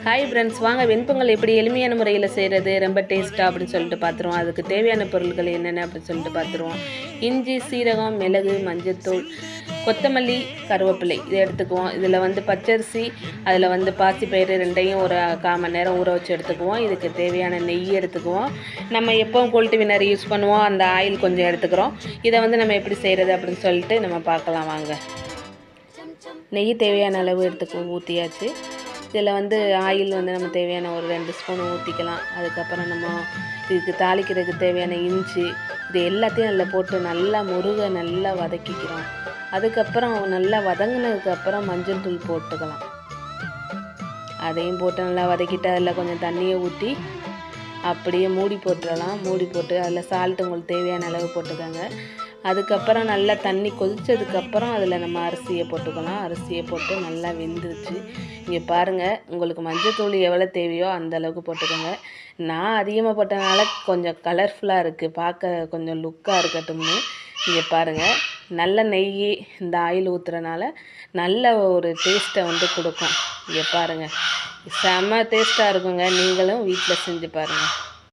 Hi friends, வாங்க வெண்பொங்கல் எப்படி எளிமையான முறையில் செய்கிறது ரொம்ப டேஸ்ட்டாக அப்படின்னு சொல்லிட்டு பார்த்துருவோம். அதுக்கு தேவையான பொருட்கள் என்னென்ன அப்படின்னு சொல்லிட்டு பார்த்துருவோம். இஞ்சி, சீரகம், மிளகு, மஞ்சள்தூள், கொத்தமல்லி, கருவேப்பிலை இதை எடுத்துக்குவோம். இதில் பச்சரிசி, அதில் பாசிப்பயிறு ரெண்டையும் ஒரு 1/4 மணி நேரம் ஊற வச்சு எடுத்துக்குவோம். இதுக்கு தேவையான நெய் எடுத்துக்குவோம். நம்ம எப்போவும் கோல்டு வினர் யூஸ் பண்ணுவோம், அந்த ஆயில் கொஞ்சம் எடுத்துக்கிறோம். இதை நம்ம எப்படி செய்கிறது அப்படின்னு சொல்லிட்டு நம்ம பார்க்கலாம் வாங்க. நெய் தேவையான அளவு எடுத்துக்குவோம், ஊற்றியாச்சு. இதில் ஆயில் நம்ம தேவையான ஒரு 2 ஸ்பூன் ஊற்றிக்கலாம். அதுக்கப்புறம் நம்ம இதுக்கு தாளிக்கிறதுக்கு தேவையான இஞ்சி இது எல்லாத்தையும் அதில் போட்டு நல்லா வதக்கிக்கிறோம். அதுக்கப்புறம் நல்லா வதங்கினதுக்கப்புறம் மஞ்சள் தூள் போட்டுக்கலாம். அதையும் போட்டு நல்லா வதக்கிட்டு அதில் கொஞ்சம் தண்ணியை ஊற்றி அப்படியே மூடி போட்டுடலாம். மூடி போட்டு அதில் சால்ட்டு உங்களுக்கு தேவையான அளவு போட்டுக்கோங்க. அதுக்கப்புறம் நல்லா தண்ணி கொதித்ததுக்கப்புறம் அதில் நம்ம அரிசியை போட்டுக்கலாம். அரிசியை போட்டு நல்லா வெந்துருச்சு. இங்கே பாருங்கள், உங்களுக்கு மஞ்சள்தூள் எவ்வளோ தேவையோ அந்த அளவுக்கு போட்டுக்கோங்க. நான் அதிகமாக போட்டனால கொஞ்சம் கலர்ஃபுல்லாக இருக்குது, பார்க்க கொஞ்சம் லுக்காக இருக்கட்டும்னு. இங்கே பாருங்கள், நல்ல நெய் இந்த ஆயில் ஊற்றுறனால நல்ல ஒரு டேஸ்ட்டை கொடுக்கும். இங்கே பாருங்கள், செம்ம டேஸ்ட்டாக இருக்குங்க. நீங்களும் வீட்டில் செஞ்சு பாருங்கள்.